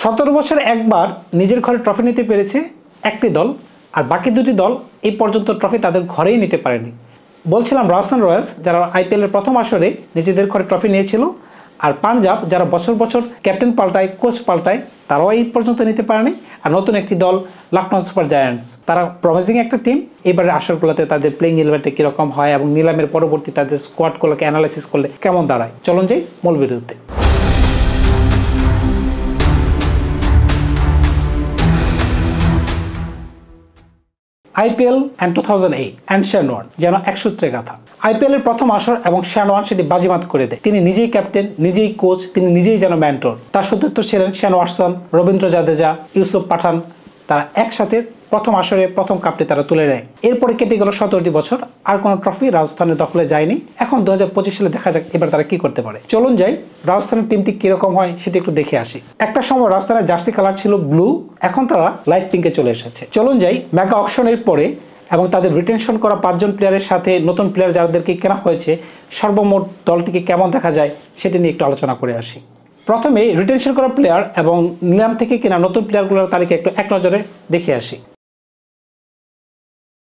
17 বছর একবার নিজের ঘরে ট্রফি নিতে পেরেছে একটি দল, আর বাকি দুটি দল এই পর্যন্ত ট্রফি তাদের ঘরেই নিতে পারেনি। বলছিলাম রাজস্থান রয়্যালস যারা আইপিএলের প্রথম আসরে নিজেদের ঘরে ট্রফি নিয়েছিল, আর পাঞ্জাব যারা বছর বছর ক্যাপ্টেন পাল্টায়, কোচ পাল্টায়, তারাও এই পর্যন্ত নিতে পারেনি। আর নতুন একটি দল লখনৌ সুপার জায়ান্টস, তারা প্রমিসিং একটা টিম। এবারে আসরগুলোতে তাদের প্লেইং ইলেভেনটা কীরকম হয় এবং নিলামের পরবর্তী তাদের স্কোয়াডগুলোকে অ্যানালাইসিস করলে কেমন দাঁড়ায়, চলুন যাই মূল ভিডিওতে। আইপিএল অ্যান্ড 2008 অ্যান্ড শেনওয়ার্ন যেন এক সূত্রে গাথা। আইপিএলের প্রথম আসর এবং শেনওয়ার্ন সেটি বাজিমাত করে দেয়। তিনি নিজেই ক্যাপ্টেন, নিজেই কোচ, তিনি নিজেই যেন মেন্টর। তার সতীর্থ ছিলেন শেন ওয়াটসন, রবীন্দ্র জাদেজা, ইউসুফ পাঠান। তারা একসাথে প্রথম আসরে প্রথম কাপটি তারা তুলে নেয়। এরপরে কেটে গেল 17টি বছর, আর কোনো ট্রফি রাজস্থানের দখলে যায়নি। এখন 2025 সালে দেখা যাক এবার তারা কি করতে পারে। চলুন যাই রাজস্থানের টিমটি কিরকম হয় সেটা একটু দেখে আসি। একটা সময় রাজস্থানের জার্সি কালার ছিল ব্লু, এখন তারা লাইট পিঙ্কে চলে এসেছে। চলুন যাই মেগা অকশনের পরে এবং তাদের রিটেনশন করা 5 জন প্লেয়ারের সাথে নতুন প্লেয়ার যাদেরকে কেনা হয়েছে, সর্বমোট দলটিকে কেমন দেখা যায় সেটা নিয়ে একটু আলোচনা করে আসি। প্রথমে রিটেনশন করা প্লেয়ার এবং নিলাম থেকে কেনা নতুন প্লেয়ারগুলোর তালিকা একটু এক নজরে দেখে আসি।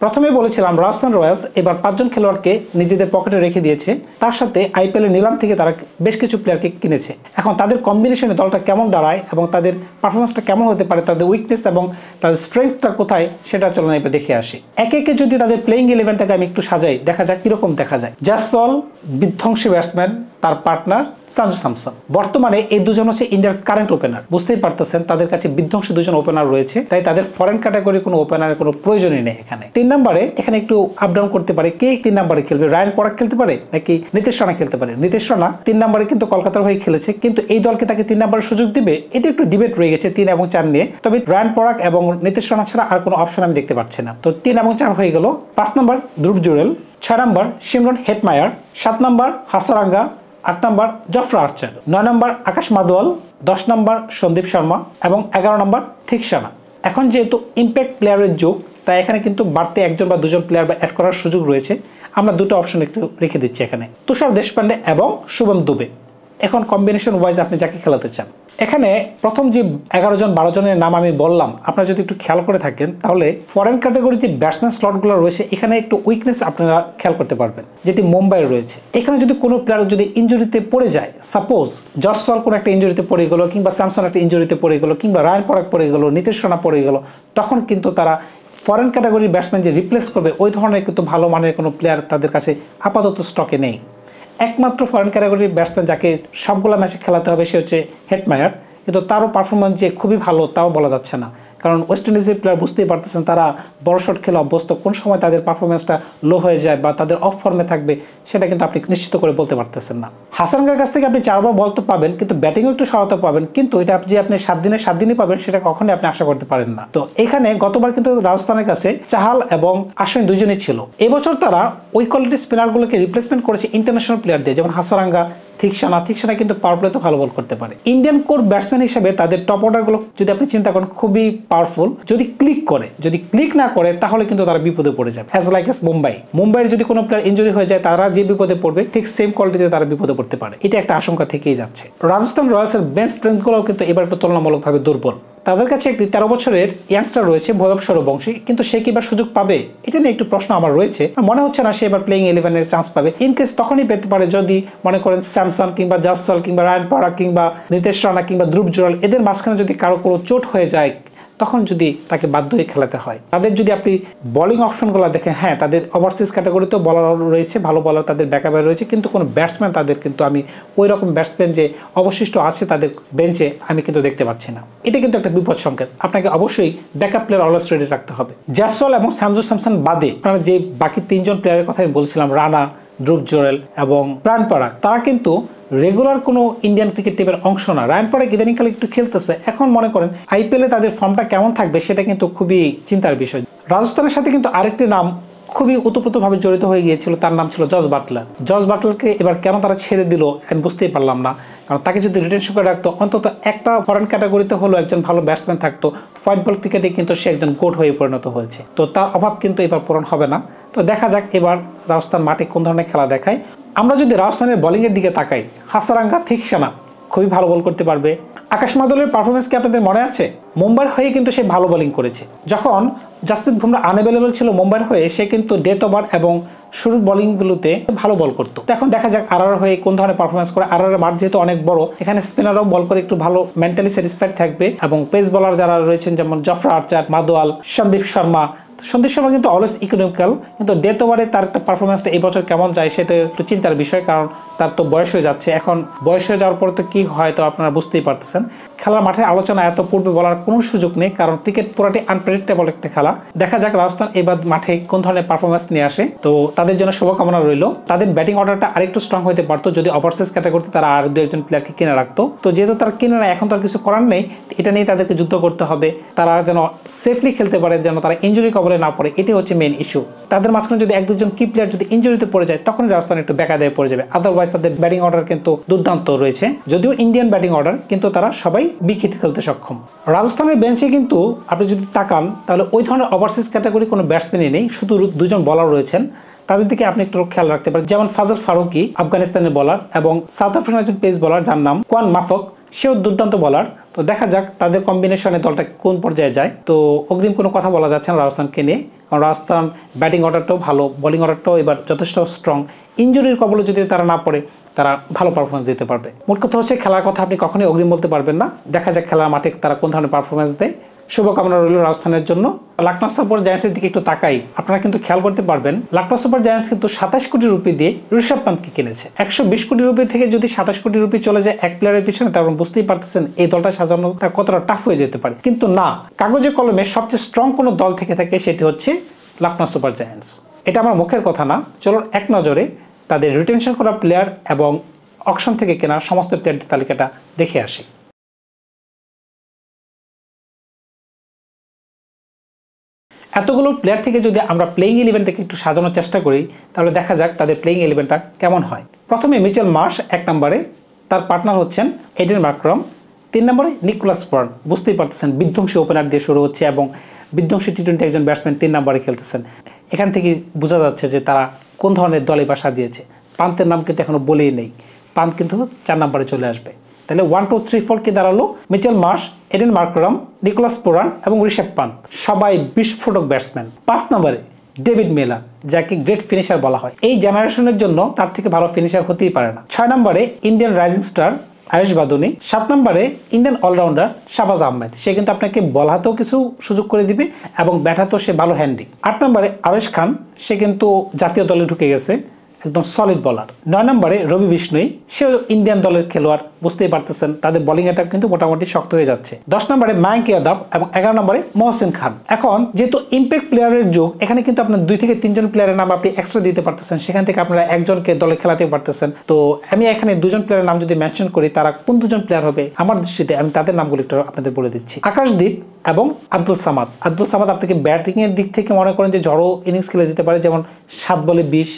প্রথমে বলেছিলাম রাজস্থান রয়্যালস এবার 5 জন খেলোয়াড়কে নিজেদের পকেটে রেখে দিয়েছে, তার সাথে আইপিএলের নিলাম থেকে তারা বেশ কিছু প্লেয়ারকে কিনেছে। এখন তাদের কম্বিনেশনে দলটা কেমন দাঁড়ায় এবং তাদের পারফরমেন্সটা কেমন হতে পারে, তাদের উইকনেস এবং তাদের স্ট্রেংথটা কোথায় সেটা চলুন এবার দেখে আসি। একে একে যদি তাদের প্লেইং ইলেভেনটাকে আমি একটু সাজাই, দেখা যাক কিরকম দেখা যায়। জয়সওয়াল বিধ্বংসী ব্যাটসম্যান, তার পার্টনার সঞ্জু স্যামসন। বর্তমানে এই দুজন হচ্ছে ইন্ডিয়ার কারেন্ট ওপেনার। বুঝতেই পারতেছেন তাদের কাছে বিধ্বংসী দুজন ওপেনার রয়েছে, তাই তাদের ফরেন ক্যাটাগরি কোনো ওপেনারের কোনো প্রয়োজনই নেই। এখানে 3 নম্বরে এখানে একটু আপ ডাউন করতে পারে, কে 3 নম্বরে খেলবে, রায়ান পরাগ খেলতে পারে নাকি নীতিশ রানা খেলতে পারে। নীতিশ রানা 3 নম্বরে কিন্তু কলকাতার হয়ে খেলেছে, কিন্তু এই দলকে তাকে 3 নম্বরের সুযোগ দিবে এটা একটু ডিবেট রয়ে গেছে 3 এবং 4 নিয়ে। তবে রায়ান পরাগ এবং নীতিশ রানা ছাড়া আর কোনো অপশন আমি দেখতে পাচ্ছি না। তো 3 এবং 4 হয়ে গেল। 5 নম্বর ধ্রুব জুরেল, 6 নম্বর সিমরন হেটমায়ার, 7 নম্বর হাসারাঙ্গা, 8 নম্বর জফরা আর্চার, 9 নম্বর আকাশ মাদওয়াল, 10 নম্বর সন্দীপ শর্মা এবং 11 নম্বর থিকসানা। এখন যেহেতু ইম্প্যাক্ট প্লেয়ারের যুগ, তাই এখানে কিন্তু বাড়তে 1 জন বা 2 জন প্লেয়ার অ্যাড করার সুযোগ রয়েছে। আমরা দুটো অপশন একটু রেখে দিচ্ছি এখানে, তুষার দেশপান্ডে এবং শুভম দুবে। এখন কম্বিনেশন ওয়াইজ আপনি যাকে খেলাতে চান। এখানে প্রথম যে 11 জন 12 জনের নাম আমি বললাম, আপনারা যদি একটু খেয়াল করে থাকেন তাহলে ফরেন ক্যাটাগরির যে ব্যাটসম্যান স্লটগুলো রয়েছে এখানে একটু উইকনেস আপনারা খেয়াল করতে পারবেন, যেটি মুম্বাইয়ের রয়েছে। এখানে যদি কোনো প্লেয়ার যদি ইনজুরিতে পড়ে যায়, সাপোজ জয়সওয়াল কোনো একটা ইনজুরিতে পড়ে গেল, কিংবা স্যামসন একটা ইনজুরিতে পড়ে গেল, কিংবা রায়ান পরাগ পড়ে গেল, নীতিশ রানা পড়ে গেল, তখন কিন্তু তারা ফরেন ক্যাটাগরির ব্যাটসম্যান যে রিপ্লেস করবে ওই ধরনের কিন্তু ভালো মানের কোনো প্লেয়ার তাদের কাছে আপাতত স্টকে নেই। একমাত্র ফরেন ক্যাটাগরির ব্যাটসম্যান যাকে সবগুলো ম্যাচে খেলাতে হবে সে হচ্ছে হেটমায়ার, কিন্তু তারও পারফরমেন্স যে খুবই ভালো তাও বলা যাচ্ছে না, কারণ ওয়েস্ট ইন্ডিজের প্লেয়ার বুঝতেই পারতেছেন তারা বড় শট খেলে অভ্যস্ত, কোন সময় তাদের পারফরমেন্সটা লো হয়ে যায় বা তাদের অফ ফর্মে থাকবে সেটা কিন্তু আপনি নিশ্চিত করে বলতে পারতেছেন না। হাসানগার কাছ থেকে আপনি 4 বার বল তো পাবেন, কিন্তু ব্যাটিংও একটু সহায়তা পাবেন, কিন্তু এটা যে আপনি 7 দিনে 7 দিনই পাবেন সেটা কখনোই আপনি আশা করতে পারেন না। তো এখানে গতবার কিন্তু রাজস্থানের কাছে চাহাল এবং আশ্বিন দুজনেই ছিল। এবছর তারা ওই কোয়ালিটির স্পিনারগুলোকে রিপ্লেসমেন্ট করেছে ইন্টারন্যাশনাল প্লেয়ার দিয়ে, যেমন হাসারাঙ্গা, থিকসানা কিন্তু পাওয়ার প্লেতে ভালো বল করতে পারে। ইন্ডিয়ান কোর ব্যাটসম্যান হিসেবে তাদের টপ অর্ডারগুলো যদি আপনি চিন্তা করেন খুবই পাওয়ারফুল। যদি ক্লিক না করে তাহলে কিন্তু তারা বিপদে পড়ে যাবে। অ্যাজ লাইক এস মুম্বাইয়ের যদি কোনো প্লেয়ার ইনজুরি হয়ে যায় তারা যে বিপদে পড়বে ঠিক সেম কোয়ালিটিতে তারা বিপদে পড়তে পারে, এটা একটা আশঙ্কা থেকেই যাচ্ছে। রাজস্থান রয়্যালসের বেঞ্চ স্ট্রেংথগুলোও কিন্তু এবার একটু তুলনামূলকভাবে দুর্বল। তাদের কাছে একটি 13 বছরের ইয়াংস্টার রয়েছে ভৈরব সৌরবংশী, কিন্তু সে কি এবার সুযোগ পাবে এটা নিয়ে একটু প্রশ্ন আমার রয়েছে। মনে হচ্ছে না সে এবার প্লেইং 11-এর চান্স পাবে। ইনকেস তখনই পেতে পারে যদি মনে করেন স্যামসন কিংবা জয়সওয়াল কিংবা রায়ান পরাগ কিংবা নীতিশ রানা কিংবা ধ্রুব জুরেল এদের মাঝখানে যদি কারো কোনো চোট হয়ে যায়, তখন যদি তাকে বাধ্য হয়ে খেলাতে হয়। তাদের যদি আপনি বোলিং অপশনগুলো দেখেন, হ্যাঁ তাদের ওভারসিজ ক্যাটাগরিতেও বলার রয়েছে, ভালো বলার তাদের ব্যাকআপে রয়েছে, কিন্তু কোনো ব্যাটসম্যান তাদের কিন্তু আমি ওই রকম ব্যাটসম্যান যে অবশিষ্ট আছে তাদের বেঞ্চে আমি কিন্তু দেখতে পাচ্ছি না। এটা কিন্তু একটা বিপদ সংকেত। আপনাকে অবশ্যই ব্যাকআপ প্লেয়ার অলওয়েজ রেডি রাখতে হবে। জয়সওয়াল এবং সঞ্জু স্যামসন বাদে আপনারা যে বাকি 3 জন প্লেয়ারের কথা আমি বলছিলাম, রানা, ধ্রুব জুরেল এবং রায়ান পরাগ, তারা কিন্তু রেগুলার কোনো ইন্ডিয়ান ক্রিকেট টিমের অংশ না। রায়ান পরাগ ইদানিংকালে একটু খেলতেছে, এখন মনে করেন আইপিএলে তাদের ফর্মটা কেমন থাকবে সেটা কিন্তু খুবই চিন্তার বিষয়। রাজস্থানের সাথে কিন্তু আরেকটি নাম খুবই ওতপ্রোতভাবে জড়িত হয়ে গিয়েছিল, তার নাম ছিল জস বাটলার। জস বাটলারকে এবার কেন তারা ছেড়ে দিল আমি বুঝতেই পারলাম না, কারণ তাকে যদি রিটেনশন করে রাখতো অন্তত একটা ফরেন ক্যাটাগরিতে হলো একজন ভালো ব্যাটসম্যান থাকতো। হোয়াইট বল ক্রিকেটে কিন্তু সে একজন গোট হয়ে পরিণত হয়েছে, তো তার অভাব কিন্তু এবার পূরণ হবে না। তো দেখা যাক এবার রাজস্থান মাঠে কোন ধরনের খেলা দেখায়। আমরা যদি রাজস্থানের বোলিংয়ের দিকে তাকাই, হাসারাঙ্গা, থিকসানা খুবই ভালো বল করতে পারবে। আকাশ মাদলের পারফরমেন্স কি আপনাদের মনে আছে? মুম্বাইয়ের হয়ে কিন্তু সে ভালো বোলিং করেছে। যখন জাসপ্রীত বুমরা আনঅ্যাভেলেবল ছিল মুম্বাইয়ের হয়ে, সে কিন্তু ডেথ ওভার এবং শুরুর বোলিংগুলোতে ভালো বল করতো। এখন দেখা যাক আরআর হয়ে কোন ধরনের পারফরমেন্স করে। আরআর মাঠ যেহেতু অনেক বড়, এখানে স্পিনাররাও বল করে একটু ভালো মেন্টালি স্যাটিসফাইড থাকবে এবং পেস বোলার যারা রয়েছেন যেমন জফরা আর্চার, মাদোয়াল, সন্দীপ শর্মা কিন্তু অলওয়েজ ইকোনমিক্যাল, কিন্তু ডেথ ওভারে তার একটা পারফরমেন্সটা এই বছর কেমন যায় সেটা একটু চিন্তার বিষয়, কারণ তার তো বয়স হয়ে যাচ্ছে। এখন বয়স হয়ে যাওয়ার পরে তো কি হয় তো আপনারা বুঝতেই পারতেছেন। খেলার মাঠে আলোচনা এত পূর্বে বলার কোনো সুযোগ নেই, কারণ ক্রিকেট পুরোটি আনপ্রেডিক্টেবল একটা খেলা। দেখা যাক রাজস্থান এবার মাঠে কোন ধরনের পারফরমেন্স নিয়ে আসে। তো তাদের জন্য শুভকামনা রইল। তাদের ব্যাটিং অর্ডারটা আরেকটু স্ট্রং হতে পারতো যদি ওভারসিজ ক্যাটাগরিতে তারা আর দু একজন প্লেয়ারকে কিনে রাখতো। তো যেহেতু তারা কিনে না, এখন তার কিছু করার নেই, এটা নিয়ে তাদেরকে যুদ্ধ করতে হবে। তারা যেন সেফলি খেলতে পারে, যেন তারা ইনজুরি কবলে না পড়ে, এটি হচ্ছে মেইন ইস্যু। তাদের মাঝখানে যদি এক দুজন কি প্লেয়ার যদি ইনজুরিতে পড়ে যায়, তখন রাজস্থান একটু বেকায়দায় পড়ে যাবে। আদারওয়াইজ তাদের ব্যাটিং অর্ডার কিন্তু দুর্দান্ত রয়েছে, যদিও ইন্ডিয়ান ব্যাটিং অর্ডার, কিন্তু তারা সবাই বিগ হিট খেলতে সক্ষম। রাজস্থানের বেঞ্চে কিন্তু আপনি যদি তাকান, তাহলে ওই ধরনের ওভারসিজ ক্যাটাগরি কোনো ব্যাটসম্যানই নেই, শুধু দুজন বলার রয়েছেন। তাদের দিকে আপনি একটু খেয়াল রাখতে পারেন, যেমন ফাজল ফারুকি আফগানিস্তানের বলার এবং সাউথ আফ্রিকার একজন পেস বলার যার নাম কোয়ান মাফক, সেও দুর্দান্ত বলার। তো দেখা যাক তাদের কম্বিনেশনে দলটা কোন পর্যায়ে যায়। তো অগ্রিম কোনো কথা বলা যাচ্ছে না রাজস্থানকে নিয়ে, কারণ রাজস্থান ব্যাটিং অর্ডারটাও ভালো, বোলিং অর্ডারটাও এবার যথেষ্ট স্ট্রং। ইনজুরির কবলে যদি তারা না পড়ে, তারা ভালো পারফরমেন্স দিতে পারবে। মোট কথা হচ্ছে খেলার কথা আপনি কখনোই অগ্রিম বলতে পারবেন না। দেখা যাক খেলার মাঠে তারা কোন ধরনের পারফরমেন্স দেয়। শুভকামনা রইল রাজস্থানের জন্য। লখনৌ সুপার জায়ান্টসের দিকে একটু তাকাই, আপনারা কিন্তু খেয়াল করতে পারবেন লখনৌ সুপার জায়ান্টস কিন্তু 27 কোটি রুপি দিয়ে ঋষভ পান্তকে কিনেছে। 120 কোটি রুপি থেকে যদি 27 কোটি রুপি চলে যায় এক প্লেয়ারের পিছনে, তারপর বুঝতেই পারতেছেন এই দলটা সাজানোটা কতটা টাফ হয়ে যেতে পারে। কিন্তু না, কাগজে কলমে সবচেয়ে স্ট্রং কোনো দল থেকে থাকে, সেটি হচ্ছে লখনৌ সুপার জায়ান্টস। এটা আমার মুখের কথা না, চলো এক নজরে তাদের রিটেনশন করা প্লেয়ার এবং অকশন থেকে কেনা সমস্ত প্লেয়ারদের তালিকাটা দেখে আসি। এতগুলো প্লেয়ার থেকে যদি আমরা প্লেইং ইলেভেনটাকে একটু সাজানোর চেষ্টা করি, তাহলে দেখা যাক তাদের প্লেইং ইলেভেনটা কেমন হয়। প্রথমে মিচেল মার্শ 1 নম্বরে, তার পার্টনার হচ্ছেন এডেন মার্করম। 3 নম্বরে নিকোলাস পুরান, বুঝতেই পারতেছেন বিধ্বংসী ওপেনার দিয়ে শুরু হচ্ছে এবং বিধ্বংসী টি-20 একজন ব্যাটসম্যান 3 নম্বরে খেলতেছেন। এখান থেকে বোঝা যাচ্ছে যে তারা কোন ধরনের দলই বা সাজিয়েছে। পান্তের নাম কিন্তু এখনো বলেই নেই, পান্ত কিন্তু 4 নম্বরে চলে আসবে। তাহলে 1 2 3 4 কি দাঁড়ালো? Mitchell Marsh, Aiden Markram, Nicholas Pooran এবং ঋষভ পান্ত, সবাই বিস্ফোরক ব্যাটসম্যান। 5 নম্বরে ডেভিড মিলার, যাকে গ্রেট ফিনিশার বলা হয়। এই জেনারেশনের জন্য তার থেকে ভালো ফিনিশার হতেই পারে না। 6 নম্বরে Indian rising star Ayush Badoni. 7 নম্বরে ইন্ডিয়ান অলরাউন্ডার শাহবাজ আহমেদ, সে কিন্তু আপনাকে বল হাতেও কিছু সুযোগ করে দিবে এবং ব্যাট হাতেও সে ভালো হ্যান্ডি। 8 নম্বরে আবেশ খান, সে কিন্তু জাতীয় দলে ঢুকে গেছে, একদম সলিড বলার। 9 নম্বরে রবি বিষ্ণুই, সেও ইন্ডিয়ান দলের খেলোয়াড়, বুঝতেই পারতেছেন তাদের বোলিং অ্যাটাক কিন্তু মোটামুটি শক্ত হয়ে যাচ্ছে। 10 নম্বরে মায়াঙ্ক ইয়াদব এবং 11 নম্বরে মহসিন খান। এখন যেহেতু ইম্প্যাক্ট প্লেয়ারের যুগ, এখানে কিন্তু আপনার 2 থেকে 3 জন প্লেয়ারের নাম আপনি এক্সট্রা দিতে পারতেছেন, সেখান থেকে আপনারা একজনকে দলে খেলাতে পারতেছেন। তো আমি এখানে 2 জন প্লেয়ারের নাম যদি মেনশন করি, তারা কোন 2 জন প্লেয়ার হবে আমার দৃষ্টিতে, আমি তাদের নামগুলো একটু আপনাদের বলে দিচ্ছি। আকাশদীপ এবং আব্দুল সামাদ। আব্দুল সামাদ আপনাকে ব্যাটিং এর দিক থেকে মনে করেন যে ঝড়ো ইনিংস খেলে দিতে পারে, যেমন 7 বলে 20,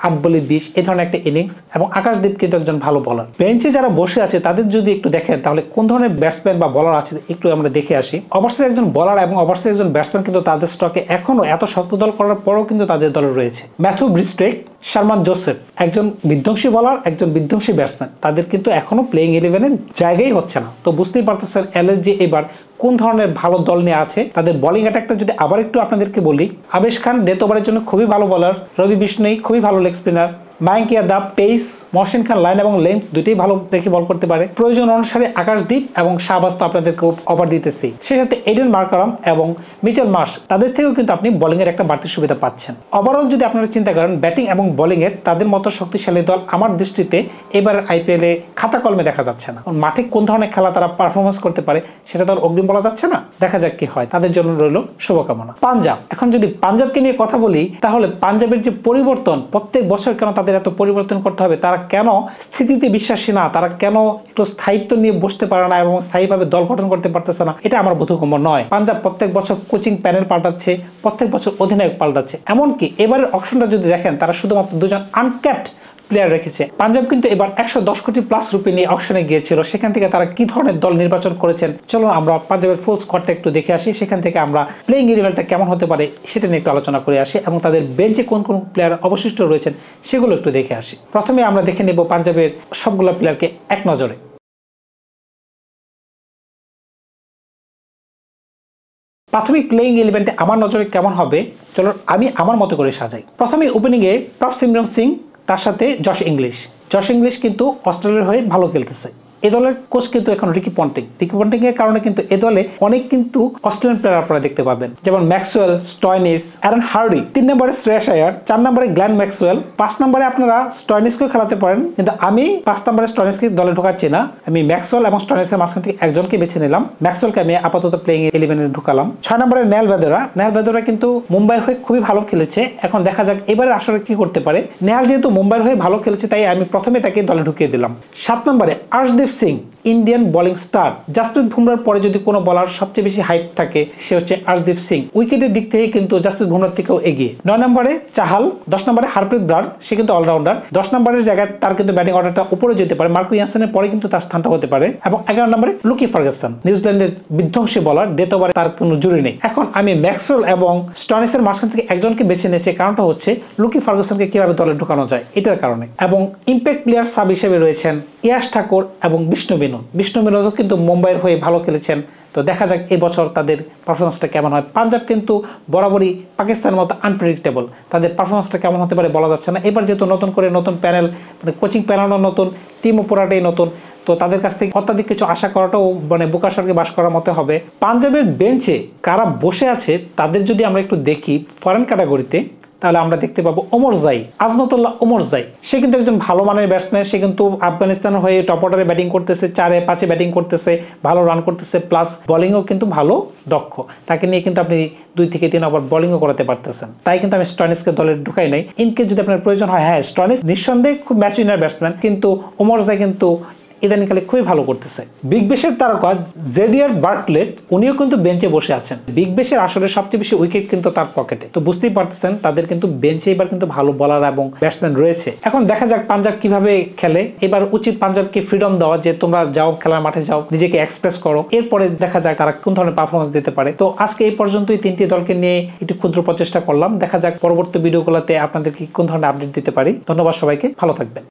8 বলে 20, এই ধরনের একটা ইনিংস। এবং আকাশদীপ কিন্তু একজন ভালো বলার। বেঞ্চে যারা বসে আছে তাদের যদি একটু দেখেন, তাহলে কোন ধরনের ব্যাটসম্যান বা বলার আছে একটু আমরা দেখে আসি। অবশ্যই একজন বলার এবং অবশ্যই একজন ব্যাটসম্যান কিন্তু তাদের স্টকে এখনো এত শক্ত দল করার পরেও কিন্তু তাদের দলে রয়েছে। ম্যাথু ব্রিস্টেক, শারমান জোসেফ, একজন বিধ্বংসী বলার, একজন বিধ্বংসী ব্যাটসম্যান, তাদের কিন্তু এখনো প্লেইং ইলেভেনের জায়গায় হচ্ছে না। তো বুঝতেই পারতেছেন এলএসজি এবার কোন ধরনের ভালো দল নিয়ে আছে। তাদের বোলিং অ্যাটাকটা যদি আবার একটু আপনাদেরকে বলি, আবেশ খান ডেথ ওভারের জন্য খুবই ভালো বলার, রবি বিষ্ণুই খুবই ভালো leg spinner, Mayank Yadav pace, Mohsin Khan line এবং লেন্থ দুটোই ভালো রেখে বল করতে পারে। প্রয়োজন অনুসারে আকাশদীপ এবং শাহবাজ তো আপনাদেরকে ওভার দিতেছি, সেই সাথে এডেন মার্করম এবং মিচেল মার্শ, তাদের থেকেও কিন্তু আপনি বোলিং এর একটা বাড়তি সুবিধা পাচ্ছেন। ওভারঅল যদি আপনারা চিন্তা করেন ব্যাটিং এবং বোলিং এর তাদের মতো শক্তিশালী দল আমার দৃষ্টিতে এবার আইপিএল এ খাতা কলমে দেখা যাচ্ছে না। মাঠে কোন ধরনের খেলা তারা পারফরমেন্স করতে পারে সেটা তো আর অগ্রিম বলা যাচ্ছে না, দেখা যাক কি হয়। তাদের জন্য রইল শুভকামনা। পাঞ্জাব, এখন যদি পাঞ্জাবকে নিয়ে কথা বলি, তাহলে পাঞ্জাবের যে পরিবর্তন, প্রত্যেক বছর কেন তাদের এত পরিবর্তন করতে হবে, তারা কেন স্থিতিতে বিশ্বাসী না, তারা কেন একটু স্থায়িত্ব নিয়ে বসতে পারে না এবং স্থায়ীভাবে দল গঠন করতে পারতেছে না, এটা আমার বোধগম্য নয়। পাঞ্জাব প্রত্যেক বছর কোচিং প্যানেল পাল্টাচ্ছে, প্রত্যেক বছর অধিনায়ক পাল্টাচ্ছে। এমনকি এবারের অকশনটা যদি দেখেন, তারা শুধুমাত্র 2 জন আনক্যাপড প্লেয়ার রেখেছে। পাঞ্জাব কিন্তু এবার 110 কোটি প্লাস রুপি নিয়ে অকশনে গিয়েছিল, সেখান থেকে তারা কি ধরনের দল নির্বাচন করেছেন, চলো আমরা পাঞ্জাবের ফুল স্কোয়াডটা একটু দেখে আসি। সেখান থেকে আমরা প্লেইং ইলেভেনটা কেমন হতে পারে সেটা নিয়ে একটু আলোচনা করে আসি এবং তাদের বেঞ্চে কোন কোন প্লেয়ার অবশিষ্ট রয়েছেন সেগুলো একটু দেখে আসি। প্রথমে আমরা দেখে নেব পাঞ্জাবের সবগুলো প্লেয়ারকে এক নজরে। প্রাথমিক প্লেইং ইলেভেনটা আমার নজরে কেমন হবে চলো আমি আমার মতো করে সাজাই। প্রথমে ওপেনিংয়ে প্রভসিমরন সিং, তার সাথে জশ ইংলিশ কিন্তু অস্ট্রেলিয়ার হয়ে ভালো খেলতেছে। এ দলের কোচ কিন্তু এখন রিকি পন্টিং এর কারণে কিন্তু এ দলে অনেক কিন্তু অস্ট্রেলিয়ান প্লেয়ার আপনারা দেখতে পাবেন, যেমন ম্যাক্সওয়েল, স্টয়নিস, অ্যারন হার্ডি। 3 নম্বরে শ্রেয়াস আয়ার, 4 নম্বরে গ্ল্যান ম্যাক্সওয়েল, 5 নম্বরে আপনারা স্টয়নিসকেও খেলাতে পারেন, কিন্তু আমি 5 নম্বরে স্টয়নিসকে দলে ঢোকাচ্ছি না। আমি ম্যাক্সওয়েল এবং স্টয়নিসের মাঝখান থেকে একজনকে বেছে নিলাম। ম্যাক্সওয়েলকে আমি আপাতত প্লেইং 11-এ ঢুকালাম। 6 নম্বরে নেল বেদরা কিন্তু মুম্বাইয়ের হয়ে খুবই ভালো খেলেছে। এখন দেখা যাক এবারে আসলে কি করতে পারে। নেহাল যেহেতু মুম্বাইয়ের হয়ে ভালো খেলেছে তাই আমি প্রথমে তাকে দলে ঢুকিয়ে দিলাম। 7 নম্বরে Arshdeep Singh, Indian bowling star. Jasprit বুমরার পরে যদি কোনো বলার সবচেয়ে বেশি হাইপ থাকে সে হচ্ছে আর্শদীপ সিং। উইকেটের দিক থেকে কিন্তু জাসপ্রীত বুমরার থেকেও এগিয়ে। 9 নম্বরে চাহাল, 10 নম্বরে হারপ্রীত ব্রার, সে কিন্তু অলরাউন্ডার। 10 নম্বরের জায়গায় তার কিন্তু ব্যাটিং অর্ডারটা উপরে যেতে পারে, মার্কো ইয়ানসেনের পরে কিন্তু তার স্থানটা হতে পারে। এবং 11 নম্বরে লুকি ফার্গুসন, নিউজিল্যান্ডের বিধ্বংসী বলার, ডেথ ওভারে তার কোনো জুড়ি নেই। এখন আমি ম্যাক্সওয়েল এবং স্টয়নিসের মাঝখান থেকে একজনকে বেছে নিয়েছি, কারণটা হচ্ছে লুকি ফার্গুসনকে কিভাবে দলে ঢোকানো যায় এটার কারণে। এবং ইম্প্যাক্ট প্লেয়ার সাব হিসেবে রয়েছেন ইয়াশ ঠাকুর এবং বিষ্ণু মেননও কিন্তু মুম্বাইয়ের হয়ে ভালো খেলেছেন। তো দেখা যাক এই বছর তাদের পারফরমেন্সটা কেমন হয়। পাঞ্জাব কিন্তু বরাবরই পাকিস্তানের মতো আনপ্রেডিক্টেবল, তাদের পারফরমেন্সটা কেমন হতে পারে বলা যাচ্ছে না। এবার যেহেতু নতুন করে নতুন প্যানেল, মানে কোচিং প্যানেলও নতুন, টিমও পুরাটাই নতুন, তো তাদের কাছ থেকে অত্যাধিক কিছু আশা করাটাও মানে বোকা স্বর্গে বাস করার মতো হবে। পাঞ্জাবের বেঞ্চে কারা বসে আছে তাদের যদি আমরা একটু দেখি ফরেন ক্যাটাগরিতে, তাহলে আমরা দেখতে পাবো আজমতুল্লাহ ওমরজাই। সে কিন্তু একজন ভালো মানের ব্যাটসম্যান। সে কিন্তু আফগানিস্তানের হয়ে টপ অর্ডারে ব্যাটিং করতেছে, 4-5 ব্যাটিং করতেছে, ভালো রান করতেছে, প্লাস বোলিংও কিন্তু ভালো দক্ষ। তাকে নিয়ে কিন্তু আপনি 2 থেকে 3 ওভার বোলিংও করাতে পারতেছেন। তাই কিন্তু আমি স্টয়নিসকে দলে ঢুকাই নাই। ইনকেস যদি আপনার প্রয়োজন হয়, হ্যাঁ স্টয়নিস নিঃসন্দেহে খুব ম্যাচ উইনার ব্যাটসম্যান, কিন্তু ওমরজাই কিন্তু ইদানিংকালে খুবই ভালো করতেছে। বিগ ব্যাশের তারকা জেডিয়ার বার্টলেট, উনিও কিন্তু বেঞ্চে বসে আছেন। বিগ ব্যাশের আসলে সবচেয়ে বেশি উইকেট কিন্তু তার পকেটে। তো বুঝতেই পারতেছেন তাদের কিন্তু বেঞ্চে এবার কিন্তু ভালো বোলার এবং ব্যাটসম্যান রয়েছে। এখন দেখা যাক পাঞ্জাব কিভাবে খেলে। এবার উচিত পাঞ্জাবকে ফ্রিডম দেওয়া, যে তোমরা যাও খেলার মাঠে যাও, নিজেকে এক্সপ্রেস করো, এরপরে দেখা যাক তারা কোন ধরনের পারফরমেন্স দিতে পারে। তো আজকে এই পর্যন্তই 3টি দলকে নিয়ে একটু ক্ষুদ্র প্রচেষ্টা করলাম। দেখা যাক পরবর্তী ভিডিওগুলোতে আপনাদেরকে কোন ধরনের আপডেট দিতে পারি। ধন্যবাদ সবাইকে, ভালো থাকবেন।